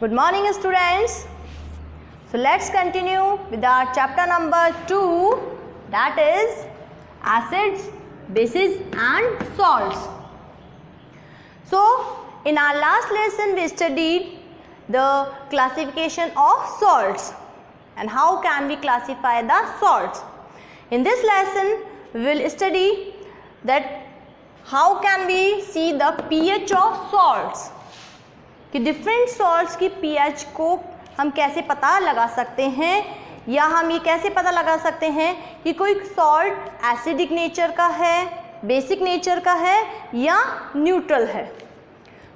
Good morning students. So let's continue with our chapter number 2, that is acids, bases and salts. So in our last lesson we studied the classification of salts and how can we classify the salts. In this lesson we will study that how can we see the pH of salts, कि different salts की pH को हम कैसे पता लगा सकते हैं, या हम ये कैसे पता लगा सकते हैं कि कोई सॉल्ट एसिडिक नेचर का है, बेसिक नेचर का है या न्यूट्रल है.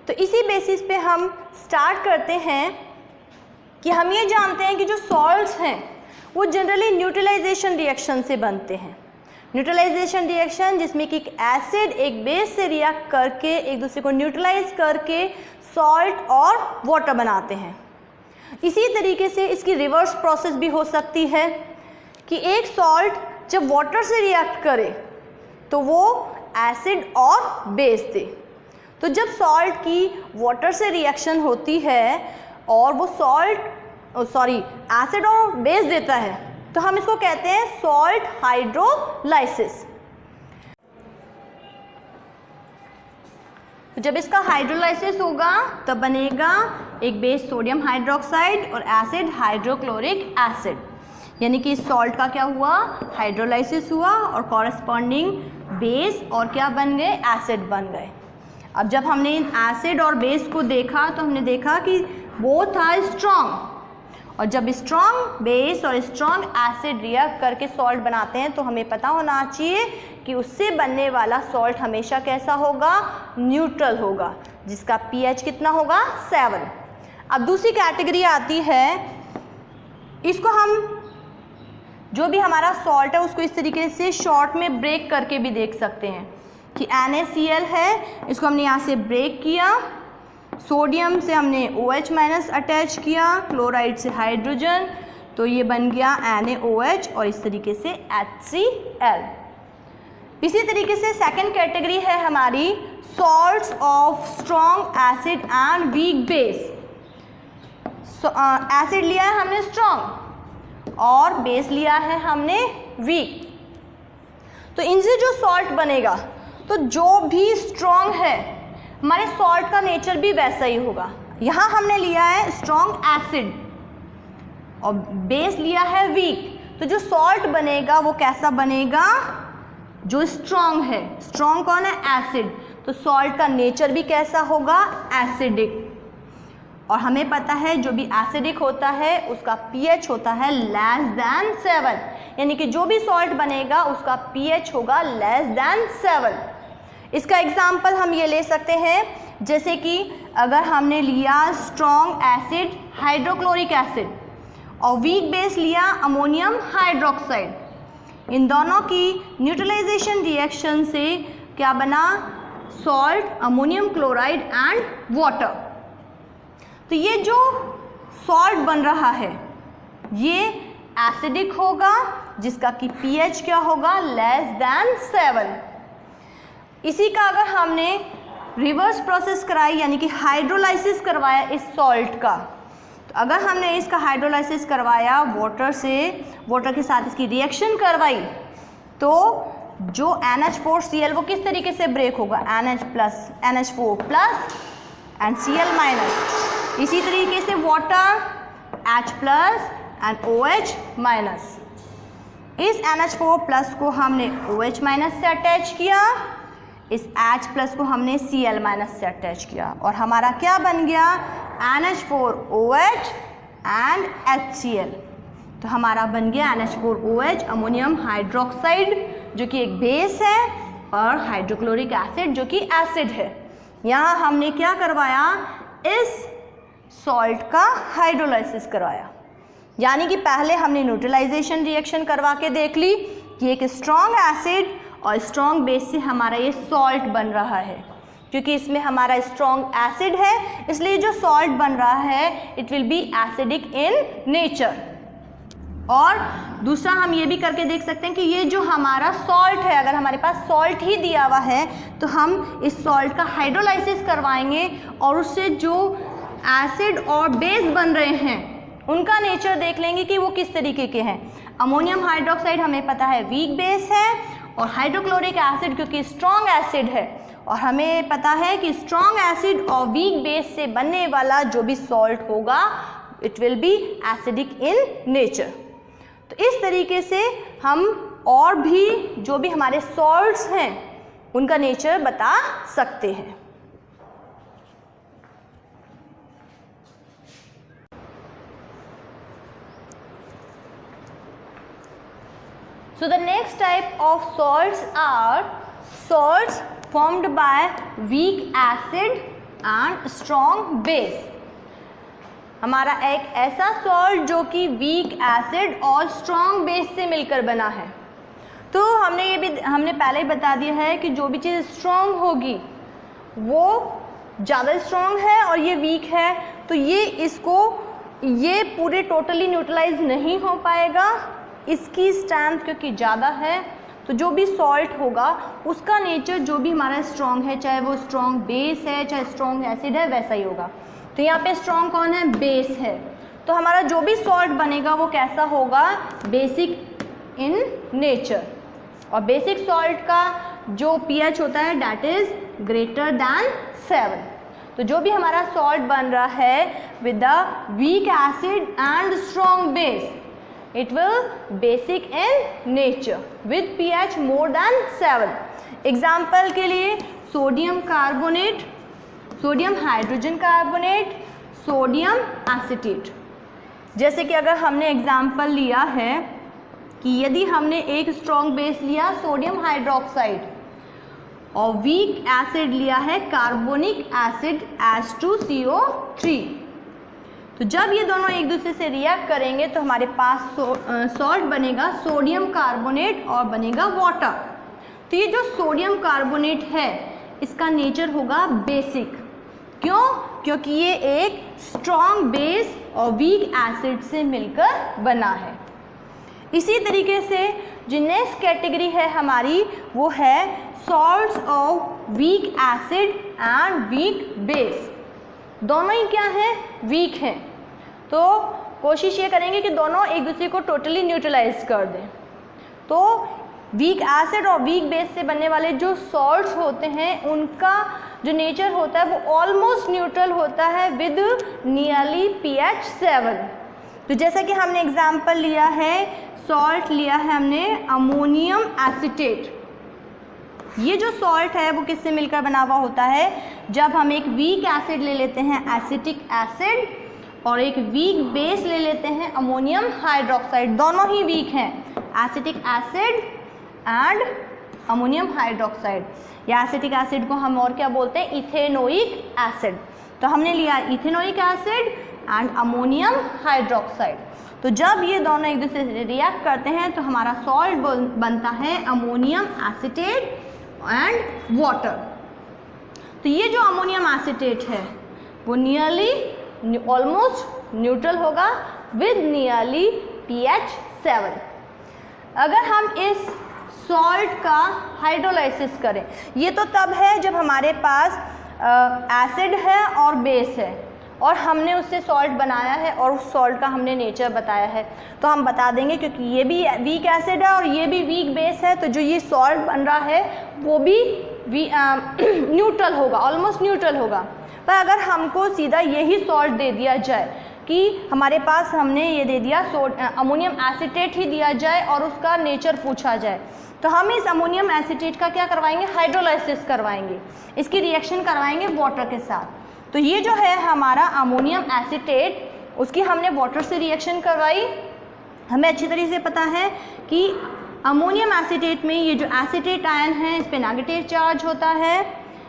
तो इसी बेसिस पे हम स्टार्ट करते हैं कि हम ये जानते हैं कि जो सॉल्ट्स हैं वो जनरली न्यूट्रलाइजेशन रिएक्शन से बनते हैं. न्यूट्रलाइजेशन रिएक्शन जिसमें कि एक एसिड एक बेस से रिएक्ट करके एक दूसरे को न्यूट्रलाइज करके सॉल्ट और वाटर बनाते हैं. इसी तरीके से इसकी रिवर्स प्रोसेस भी हो सकती है कि एक सॉल्ट जब वाटर से रिएक्ट करे तो वो एसिड और बेस दे. तो जब सॉल्ट की वाटर से रिएक्शन होती है और वो एसिड और बेस देता है तो हम इसको कहते हैं सॉल्ट हाइड्रोलाइसिस. जब इसका हाइड्रोलाइसिस होगा तब बनेगा एक बेस सोडियम हाइड्रोक्साइड और एसिड हाइड्रोक्लोरिक एसिड, यानी कि सॉल्ट का क्या हुआ, हाइड्रोलाइसिस हुआ और कॉरेस्पॉन्डिंग बेस और क्या बन गए, एसिड बन गए. अब जब हमने इन एसिड और बेस को देखा तो हमने देखा कि बोथ आर स्ट्रॉन्ग, और जब स्ट्रॉन्ग बेस और स्ट्रॉन्ग एसिड रिएक्ट करके सॉल्ट बनाते हैं तो हमें पता होना चाहिए कि उससे बनने वाला सॉल्ट हमेशा कैसा होगा, न्यूट्रल होगा, जिसका पीएच कितना होगा, 7. अब दूसरी कैटेगरी आती है, इसको हम जो भी हमारा सॉल्ट है उसको इस तरीके से शॉर्ट में ब्रेक करके भी देख सकते हैं कि NaCl है, इसको हमने यहाँ से ब्रेक किया, सोडियम से हमने OH माइनस अटैच किया, क्लोराइड से हाइड्रोजन, तो ये बन गया NaOH और इस तरीके से HCl. इसी तरीके से सेकंड कैटेगरी है हमारी salts of strong acid and weak base. Acid लिया है हमने स्ट्रॉन्ग और बेस लिया है हमने वीक. तो इनसे जो सॉल्ट बनेगा तो जो भी स्ट्रॉन्ग है हमारे सॉल्ट का नेचर भी वैसा ही होगा. यहाँ हमने लिया है स्ट्रॉन्ग एसिड और बेस लिया है वीक, तो जो सॉल्ट बनेगा वो कैसा बनेगा, जो स्ट्रॉन्ग है. स्ट्रॉन्ग कौन है, एसिड, तो सॉल्ट का नेचर भी कैसा होगा, एसिडिक. और हमें पता है जो भी एसिडिक होता है उसका पीएच होता है लेस देन 7, यानी कि जो भी सॉल्ट बनेगा उसका पीएच होगा लेस देन 7. इसका एग्जाम्पल हम ये ले सकते हैं, जैसे कि अगर हमने लिया स्ट्रॉन्ग एसिड हाइड्रोक्लोरिक एसिड और वीक बेस लिया अमोनियम हाइड्रोक्साइड, इन दोनों की न्यूट्रलाइजेशन रिएक्शन से क्या बना, salt, ammonium chloride and water. तो ये जो सॉल्ट बन रहा है ये एसिडिक होगा जिसका कि पीएच क्या होगा, लेस देन 7. इसी का अगर हमने रिवर्स प्रोसेस कराई यानी कि हाइड्रोलाइसिस करवाया इस सॉल्ट का, तो अगर हमने इसका हाइड्रोलाइसिस करवाया वाटर से, वाटर के साथ इसकी रिएक्शन करवाई, तो जो NH4Cl वो किस तरीके से ब्रेक होगा, NH4 plus and Cl minus. इसी तरीके से water H plus and OH minus. इस NH4 प्लस को हमने OH माइनस से अटैच किया, इस H प्लस को हमने Cl माइनस से अटैच किया और हमारा क्या बन गया, NH4OH एंड HCl. तो हमारा बन गया NH4OH अमोनियम हाइड्रोक्साइड जो कि एक बेस है और हाइड्रोक्लोरिक एसिड जो कि एसिड है. यहाँ हमने क्या करवाया, इस सॉल्ट का हाइड्रोलाइसिस करवाया, यानी कि पहले हमने न्यूट्रलाइजेशन रिएक्शन करवा के देख ली कि एक स्ट्रॉन्ग एसिड और स्ट्रॉन्ग बेस से हमारा ये सॉल्ट बन रहा है. क्योंकि इसमें हमारा स्ट्रॉन्ग एसिड है इसलिए जो सॉल्ट बन रहा है it will be acidic in nature. और दूसरा हम ये भी करके देख सकते हैं कि ये जो हमारा सॉल्ट है, अगर हमारे पास सॉल्ट ही दिया हुआ है तो हम इस सॉल्ट का हाइड्रोलाइसिस करवाएंगे और उससे जो एसिड और बेस बन रहे हैं उनका नेचर देख लेंगे कि वो किस तरीके के हैं। अमोनियम हाइड्रोक्साइड हमें पता है वीक बेस है, और हाइड्रोक्लोरिक एसिड क्योंकि स्ट्रॉन्ग एसिड है, और हमें पता है कि स्ट्रॉन्ग एसिड और वीक बेस से बनने वाला जो भी सॉल्ट होगा it will be acidic in nature. तो इस तरीके से हम और भी जो भी हमारे सॉल्ट्स हैं उनका नेचर बता सकते हैं। So the next type of salts are salts formed by weak acid and strong base। हमारा एक ऐसा सॉल्ट जो कि वीक एसिड और स्ट्रॉन्ग बेस से मिलकर बना है। तो हमने पहले ही बता दिया है कि जो भी चीज़ स्ट्रॉन्ग होगी वो ज़्यादा स्ट्रॉन्ग है और ये वीक है, तो ये पूरे टोटली न्यूट्रलाइज नहीं हो पाएगा। इसकी स्ट्रेंथ क्योंकि ज़्यादा है, तो जो भी सॉल्ट होगा उसका नेचर जो भी हमारा स्ट्रॉन्ग है, चाहे वो स्ट्रॉन्ग बेस है चाहे स्ट्रॉन्ग एसिड है, वैसा ही होगा। तो यहाँ पे स्ट्रॉन्ग कौन है? बेस है। तो हमारा जो भी सॉल्ट बनेगा वो कैसा होगा? Basic in nature. और बेसिक सॉल्ट का जो pH होता है डैट इज ग्रेटर दैन 7। तो जो भी हमारा सॉल्ट बन रहा है with the weak acid and strong base, it will basic in nature with pH more than 7। Example के लिए sodium carbonate, sodium hydrogen carbonate, sodium acetate. जैसे कि अगर हमने एग्जाम्पल लिया है कि यदि हमने एक स्ट्रॉन्ग बेस लिया सोडियम हाइड्रोक्साइड और वीक एसिड लिया है कार्बोनिक एसिड H2CO3, तो जब ये दोनों एक दूसरे से रिएक्ट करेंगे तो हमारे पास सॉल्ट बनेगा सोडियम कार्बोनेट और बनेगा वाटर। तो ये जो सोडियम कार्बोनेट है इसका नेचर होगा बेसिक। क्यों? क्योंकि ये एक स्ट्रॉन्ग बेस और वीक एसिड से मिलकर बना है। इसी तरीके से जो नेक्स्ट कैटेगरी है हमारी वो है salts of weak acid and weak base. दोनों ही क्या हैं? वीक हैं। तो कोशिश ये करेंगे कि दोनों एक दूसरे को टोटली न्यूट्रलाइज कर दें। तो वीक एसिड और वीक बेस से बनने वाले जो सॉल्ट्स होते हैं उनका जो नेचर होता है वो ऑलमोस्ट न्यूट्रल होता है विद नियरली pH 7। तो जैसा कि हमने एग्जाम्पल लिया है, सॉल्ट लिया है हमने अमोनियम एसीटेट। ये जो सॉल्ट है वो किससे मिलकर बना हुआ होता है? जब हम एक वीक एसिड ले लेते हैं एसिटिक एसिड और एक वीक बेस ले लेते हैं अमोनियम हाइड्रोक्साइड, दोनों ही वीक हैं, acetic acid and ammonium hydroxide. या एसिटिक एसिड को हम और क्या बोलते हैं? Ethanoic acid. तो हमने लिया ethanoic acid and ammonium hydroxide. तो जब ये दोनों एक दूसरे से रिएक्ट करते हैं तो हमारा सॉल्ट बनता है अमोनियम एसीटेट एंड वाटर। तो ये जो अमोनियम एसीटेट है वो नियरली ऑलमोस्ट न्यूट्रल होगा विद नियरली pH 7। अगर हम इस सॉल्ट का हाइड्रोलाइसिस करें, ये तो तब है जब हमारे पास एसिड है और बेस है और हमने उससे सॉल्ट बनाया है और उस सॉल्ट का हमने नेचर बताया है। तो हम बता देंगे क्योंकि ये भी वीक एसिड है और ये भी वीक बेस है, तो जो ये सॉल्ट बन रहा है वो भी न्यूट्रल होगा, ऑलमोस्ट न्यूट्रल होगा। पर अगर हमको सीधा यही सॉल्ट दे दिया जाए कि हमारे पास हमने ये दे दिया अमोनियम एसीटेट ही दिया जाए और उसका नेचर पूछा जाए, तो हम इस अमोनियम एसीटेट का क्या करवाएंगे? हाइड्रोलाइसिस करवाएंगे, इसकी रिएक्शन करवाएंगे वाटर के साथ। तो ये जो है हमारा अमोनियम एसीटेट, उसकी हमने वाटर से रिएक्शन करवाई। हमें अच्छी तरीके से पता है कि अमोनियम एसीटेट में ये जो एसीटेट आयन है इस पे नेगेटिव चार्ज होता है।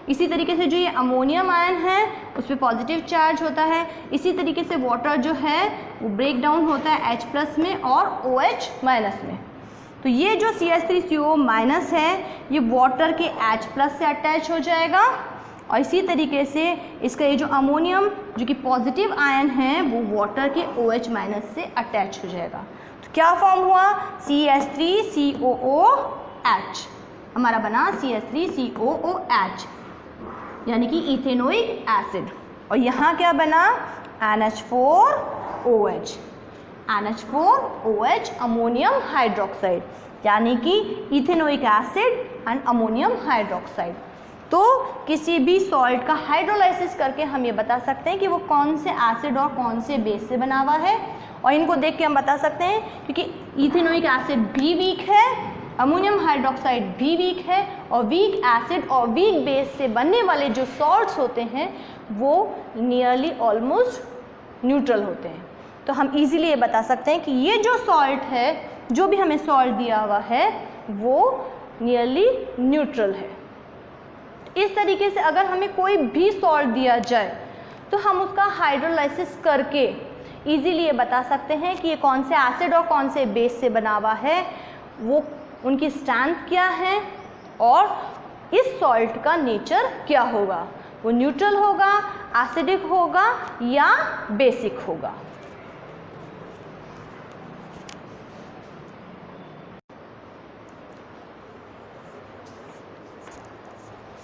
इसी तरीके से जो ये अमोनियम आयन है उस पर पॉजिटिव चार्ज होता है। इसी तरीके से वाटर जो है वो ब्रेक डाउन होता है H+ में और OH- में। तो ये जो CH3CO- है ये वाटर के H+ से अटैच हो जाएगा और इसी तरीके से इसका ये जो अमोनियम जो कि पॉजिटिव आयन है वो वाटर के OH- से अटैच हो जाएगा। तो क्या फॉर्म हुआ? CH3COOH, हमारा बना CH3COOH यानी कि इथेनोइक एसिड। और यहाँ क्या बना, NH4OH, NH4OH अमोनियम हाइड्रोक्साइड, यानी कि ethanoic acid and ammonium hydroxide. तो किसी भी सॉल्ट का हाइड्रोलाइसिस करके हम ये बता सकते हैं कि वो कौन से एसिड और कौन से बेस से बना हुआ है, और इनको देख के हम बता सकते हैं क्योंकि इथेनोइक एसिड भी वीक है, अमोनियम हाइड्रोक्साइड भी वीक है, और वीक एसिड और वीक बेस से बनने वाले जो सॉल्ट्स होते हैं वो नियरली ऑलमोस्ट न्यूट्रल होते हैं। तो हम इजीली ये बता सकते हैं कि ये जो सॉल्ट है, जो भी हमें सॉल्ट दिया हुआ है, वो नियरली न्यूट्रल है। इस तरीके से अगर हमें कोई भी सॉल्ट दिया जाए तो हम उसका हाइड्रोलाइसिस करके इजीली ये बता सकते हैं कि ये कौन से एसिड और कौन से बेस से बना हुआ है, वो उनकी स्ट्रेंथ क्या है, और इस सॉल्ट का नेचर क्या होगा, वो न्यूट्रल होगा, एसिडिक होगा या बेसिक होगा।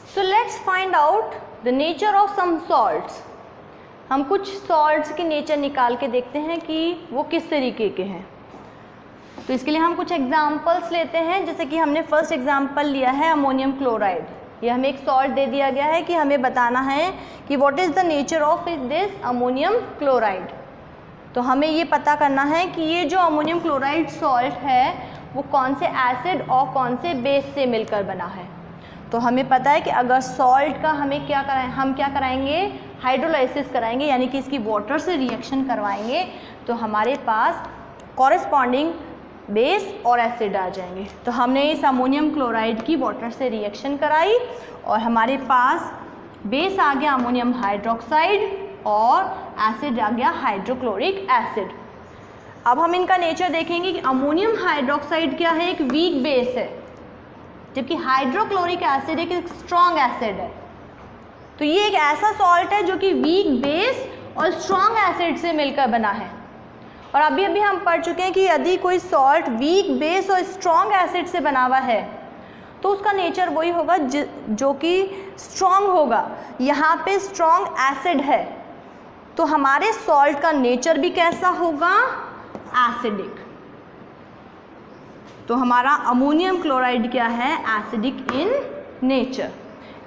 So let's find out the nature of some salts. हम कुछ सॉल्ट्स के नेचर निकाल के देखते हैं कि वो किस तरीके के हैं। तो इसके लिए हम कुछ एग्जांपल्स लेते हैं, जैसे कि हमने फर्स्ट एग्जांपल लिया है अमोनियम क्लोराइड। ये हमें एक सॉल्ट दे दिया गया है कि हमें बताना है कि what is the nature of this ammonium chloride. तो हमें ये पता करना है कि ये जो अमोनियम क्लोराइड सॉल्ट है वो कौन से एसिड और कौन से बेस से मिलकर बना है। तो हमें पता है कि अगर सॉल्ट का हमें क्या कराएं, हम क्या कराएंगे, हाइड्रोलाइसिस कराएंगे, यानी कि इसकी वाटर से रिएक्शन करवाएंगे, तो हमारे पास कॉरेस्पॉन्डिंग बेस और एसिड आ जाएंगे। तो हमने इस अमोनियम क्लोराइड की वाटर से रिएक्शन कराई और हमारे पास बेस आ गया अमोनियम हाइड्रोक्साइड और एसिड आ गया हाइड्रोक्लोरिक एसिड। अब हम इनका नेचर देखेंगे कि अमोनियम हाइड्रोक्साइड क्या है, एक वीक बेस है, जबकि हाइड्रोक्लोरिक एसिड एक स्ट्रॉन्ग एसिड है। तो ये एक ऐसा सॉल्ट है जो कि वीक बेस और स्ट्रॉन्ग एसिड से मिलकर बना है। और अभी हम पढ़ चुके हैं कि यदि कोई सॉल्ट वीक बेस और स्ट्रॉन्ग एसिड से बना हुआ है तो उसका नेचर वही होगा जो कि स्ट्रॉन्ग होगा। यहाँ पे स्ट्रॉन्ग एसिड है तो हमारे सॉल्ट का नेचर भी कैसा होगा, एसिडिक। तो हमारा अमोनियम क्लोराइड क्या है, एसिडिक इन नेचर।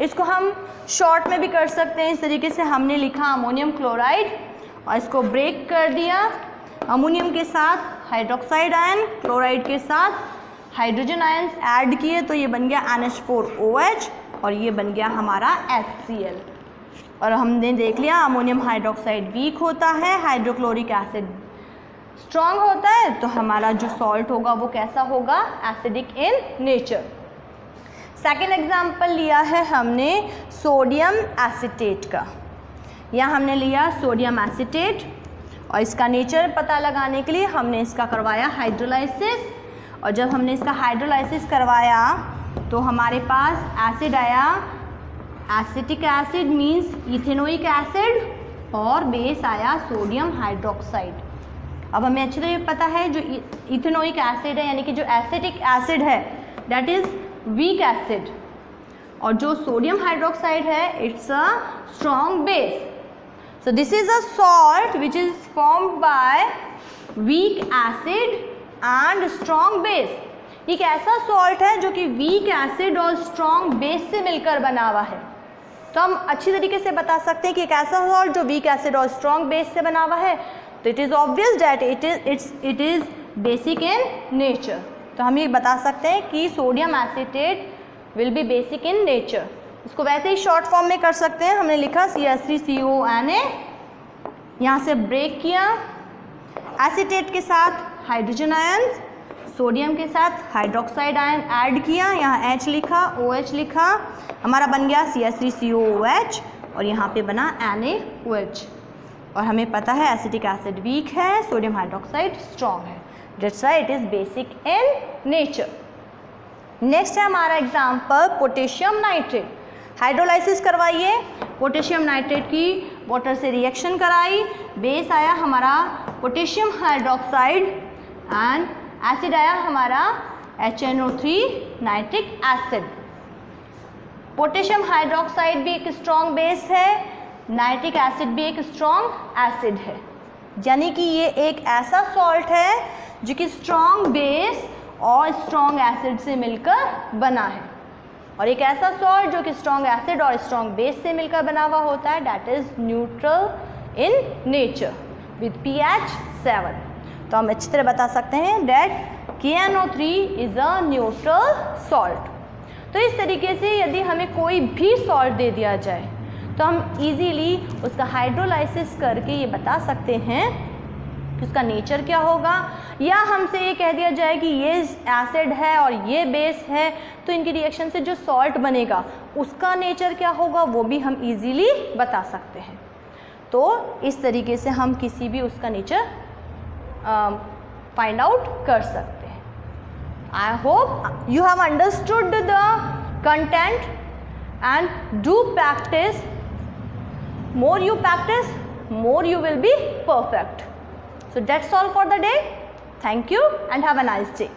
इसको हम शॉर्ट में भी कर सकते हैं, इस तरीके से हमने लिखा अमोनियम क्लोराइड और इसको ब्रेक कर दिया, अमोनियम के साथ हाइड्रोक्साइड आयन, क्लोराइड के साथ हाइड्रोजन आयंस ऐड किए तो ये बन गया NH4OH और ये बन गया हमारा HCl। और हमने देख लिया अमोनियम हाइड्रोक्साइड वीक होता है, हाइड्रोक्लोरिक एसिड स्ट्रॉन्ग होता है, तो हमारा जो सॉल्ट होगा वो कैसा होगा, acidic in nature. Second example लिया है हमने सोडियम एसीटेट का। यहाँ हमने लिया सोडियम एसीटेट और इसका नेचर पता लगाने के लिए हमने इसका करवाया हाइड्रोलाइसिस। और जब हमने इसका हाइड्रोलाइसिस करवाया तो हमारे पास एसिड आया, acetic acid means ethanoic acid, और बेस आया सोडियम हाइड्रोक्साइड। अब हमें अच्छी तरह पता है जो इथेनोइक एसिड है यानी कि जो एसिटिक एसिड है दैट इज़ वीक एसिड, और जो सोडियम हाइड्रोक्साइड है it's a strong base. So this is a salt which is formed by weak acid and strong base. एक ऐसा सॉल्ट है जो कि वीक एसिड और स्ट्रॉन्ग बेस से मिलकर बना हुआ है। तो हम अच्छी तरीके से बता सकते हैं कि एक ऐसा सॉल्ट जो वीक एसिड और स्ट्रॉन्ग बेस से बना हुआ है, तो it is obvious that it is basic in nature. तो हम ये बता सकते हैं कि sodium acetate will be basic in nature. इसको वैसे ही शॉर्ट फॉर्म में कर सकते हैं, हमने लिखा CH3CONA, यहाँ से ब्रेक किया, एसीटेट के साथ हाइड्रोजन आयंस, सोडियम के साथ हाइड्रोक्साइड आयन ऐड किया, यहाँ H लिखा, OH लिखा, हमारा बन गया CH3COOH और यहाँ पे बना NaOH। और हमें पता है एसिटिक एसिड वीक है, सोडियम हाइड्रोक्साइड स्ट्रॉन्ग है, that's why it is basic in nature. Next है हमारा एग्जाम्पल पोटेशियम नाइट्रेट। हाइड्रोलाइसिस करवाइए, पोटेशियम नाइट्रेट की वाटर से रिएक्शन कराई, बेस आया हमारा पोटेशियम हाइड्रोक्साइड एंड एसिड आया हमारा HNO3 nitric acid. Potassium hydroxide भी एक स्ट्रॉन्ग बेस है, नाइट्रिक एसिड भी एक स्ट्रॉन्ग एसिड है, यानी कि ये एक ऐसा सॉल्ट है जो कि स्ट्रॉन्ग बेस और स्ट्रॉन्ग एसिड से मिलकर बना है, और एक ऐसा सॉल्ट जो कि स्ट्रॉन्ग एसिड और स्ट्रॉन्ग बेस से मिलकर बना हुआ होता है, that is neutral in nature with pH 7। तो हम अच्छी तरह बता सकते हैं that KNO3 is a neutral salt. तो इस तरीके से यदि हमें कोई भी सॉल्ट दे दिया जाए तो हम इजीली उसका हाइड्रोलाइसिस करके ये बता सकते हैं कि उसका नेचर क्या होगा, या हमसे ये कह दिया जाए कि ये एसिड है और ये बेस है, तो इनकी रिएक्शन से जो सॉल्ट बनेगा उसका नेचर क्या होगा वो भी हम इजीली बता सकते हैं। तो इस तरीके से हम किसी भी उसका नेचर फाइंड आउट कर सकते हैं। I hope you have understood the content and do practice. More you practice, more you will be perfect. So that's all for the day. Thank you and have a nice day.